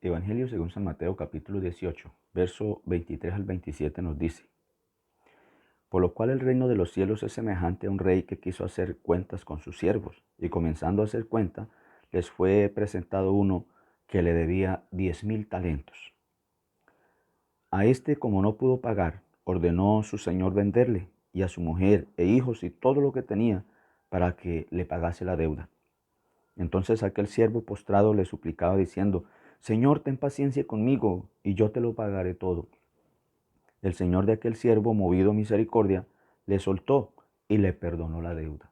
Evangelio según San Mateo capítulo 18, verso 23 al 27 nos dice: Por lo cual el reino de los cielos es semejante a un rey que quiso hacer cuentas con sus siervos, y comenzando a hacer cuenta, les fue presentado uno que le debía 10.000 talentos. A este, como no pudo pagar, ordenó su señor venderle, y a su mujer e hijos y todo lo que tenía, para que le pagase la deuda. Entonces aquel siervo postrado le suplicaba diciendo: Señor, ten paciencia conmigo, y yo te lo pagaré todo. El señor de aquel siervo, movido a misericordia, le soltó y le perdonó la deuda.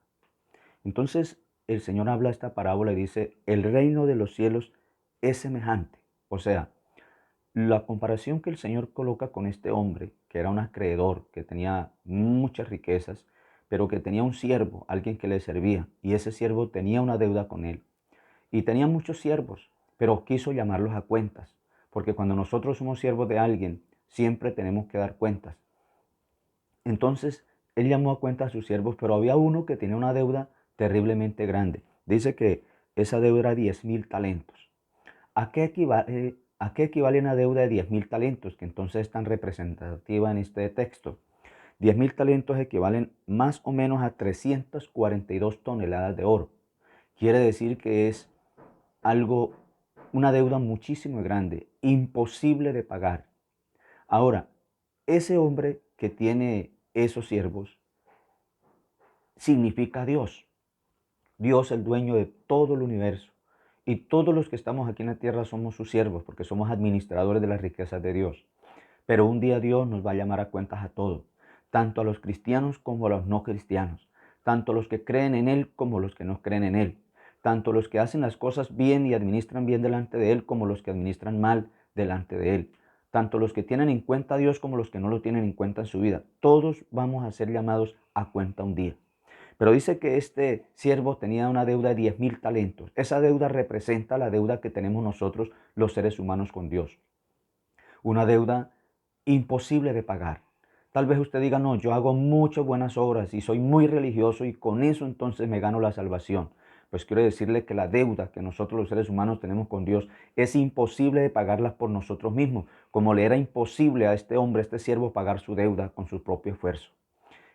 Entonces el Señor habla esta parábola y dice: el reino de los cielos es semejante. O sea, la comparación que el Señor coloca con este hombre, que era un acreedor, que tenía muchas riquezas, pero que tenía un siervo, alguien que le servía, y ese siervo tenía una deuda con él. Y tenía muchos siervos, pero quiso llamarlos a cuentas, porque cuando nosotros somos siervos de alguien, siempre tenemos que dar cuentas. Entonces, él llamó a cuentas a sus siervos, pero había uno que tenía una deuda terriblemente grande. Dice que esa deuda era 10.000 talentos. ¿A qué equivale una deuda de 10.000 talentos, que entonces es tan representativa en este texto? 10.000 talentos equivalen más o menos a 342 toneladas de oro. Quiere decir que es algo, una deuda muchísimo grande, imposible de pagar. Ahora, ese hombre que tiene esos siervos significa Dios. Dios, el dueño de todo el universo. Y todos los que estamos aquí en la tierra somos sus siervos, porque somos administradores de las riquezas de Dios. Pero un día Dios nos va a llamar a cuentas a todos, tanto a los cristianos como a los no cristianos, tanto a los que creen en Él como a los que no creen en Él, tanto los que hacen las cosas bien y administran bien delante de Él como los que administran mal delante de Él, tanto los que tienen en cuenta a Dios como los que no lo tienen en cuenta en su vida. Todos vamos a ser llamados a cuenta un día. Pero dice que este siervo tenía una deuda de 10.000 talentos. Esa deuda representa la deuda que tenemos nosotros los seres humanos con Dios. Una deuda imposible de pagar. Tal vez usted diga: no, yo hago muchas buenas obras y soy muy religioso y con eso entonces me gano la salvación. Pues quiero decirle que la deuda que nosotros los seres humanos tenemos con Dios es imposible de pagarla por nosotros mismos, como le era imposible a este hombre, a este siervo, pagar su deuda con su propio esfuerzo.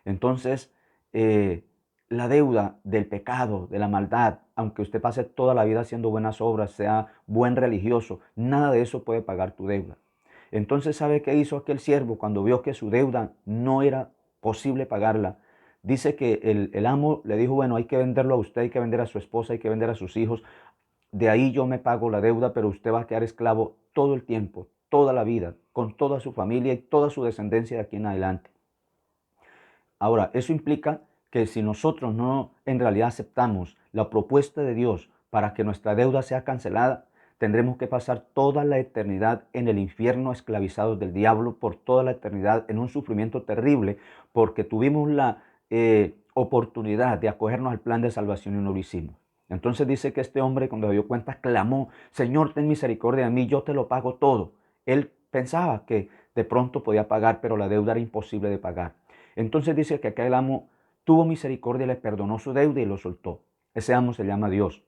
Entonces, eh, la deuda del pecado, de la maldad, aunque usted pase toda la vida haciendo buenas obras, sea buen religioso, nada de eso puede pagar tu deuda. Entonces, ¿sabe qué hizo aquel siervo cuando vio que su deuda no era posible pagarla? Dice que el amo le dijo: bueno, hay que venderlo a usted, hay que vender a su esposa, hay que vender a sus hijos. De ahí yo me pago la deuda, pero usted va a quedar esclavo todo el tiempo, toda la vida, con toda su familia y toda su descendencia de aquí en adelante. Ahora, eso implica que si nosotros no en realidad aceptamos la propuesta de Dios para que nuestra deuda sea cancelada, tendremos que pasar toda la eternidad en el infierno, esclavizados del diablo por toda la eternidad, en un sufrimiento terrible, porque tuvimos la oportunidad de acogernos al plan de salvación y no lo hicimos. Entonces dice que este hombre, cuando dio cuenta, clamó: Señor, ten misericordia de mí, yo te lo pago todo. Él pensaba que de pronto podía pagar, pero la deuda era imposible de pagar. Entonces dice que aquel amo tuvo misericordia, le perdonó su deuda y lo soltó. Ese amo se llama Dios.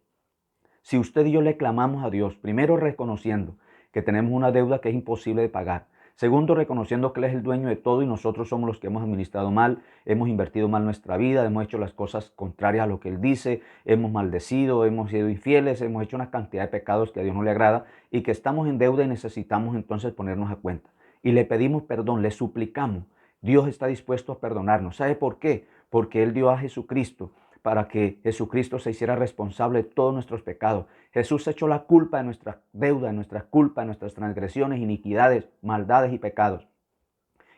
Si usted y yo le clamamos a Dios, primero reconociendo que tenemos una deuda que es imposible de pagar, segundo reconociendo que Él es el dueño de todo y nosotros somos los que hemos administrado mal, hemos invertido mal nuestra vida, hemos hecho las cosas contrarias a lo que Él dice, hemos maldecido, hemos sido infieles, hemos hecho una cantidad de pecados que a Dios no le agrada y que estamos en deuda y necesitamos entonces ponernos a cuenta. Y le pedimos perdón, le suplicamos. Dios está dispuesto a perdonarnos. ¿Sabe por qué? Porque Él dio a Jesucristo para que Jesucristo se hiciera responsable de todos nuestros pecados. Jesús echó la culpa de nuestra deuda, de nuestra culpa, de nuestras transgresiones, iniquidades, maldades y pecados.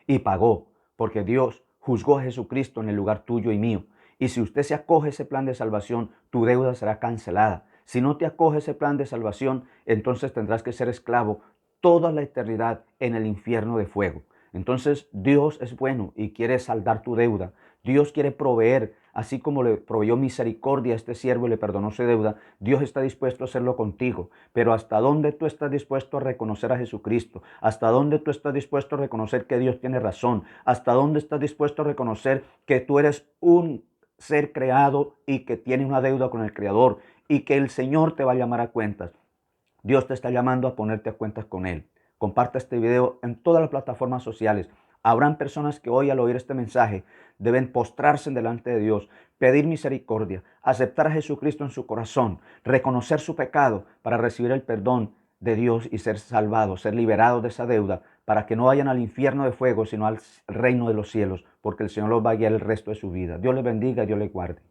Y pagó, porque Dios juzgó a Jesucristo en el lugar tuyo y mío. Y si usted se acoge a ese plan de salvación, tu deuda será cancelada. Si no te acoge a ese plan de salvación, entonces tendrás que ser esclavo toda la eternidad en el infierno de fuego. Entonces Dios es bueno y quiere saldar tu deuda. Dios quiere proveer, así como le proveyó misericordia a este siervo y le perdonó su deuda. Dios está dispuesto a hacerlo contigo. Pero ¿hasta dónde tú estás dispuesto a reconocer a Jesucristo? ¿Hasta dónde tú estás dispuesto a reconocer que Dios tiene razón? ¿Hasta dónde estás dispuesto a reconocer que tú eres un ser creado y que tiene una deuda con el Creador y que el Señor te va a llamar a cuentas? Dios te está llamando a ponerte a cuentas con Él. Comparte este video en todas las plataformas sociales. Habrán personas que hoy al oír este mensaje deben postrarse delante de Dios, pedir misericordia, aceptar a Jesucristo en su corazón, reconocer su pecado para recibir el perdón de Dios y ser salvados, ser liberados de esa deuda, para que no vayan al infierno de fuego, sino al reino de los cielos, porque el Señor los va a guiar el resto de su vida. Dios les bendiga, Dios les guarde.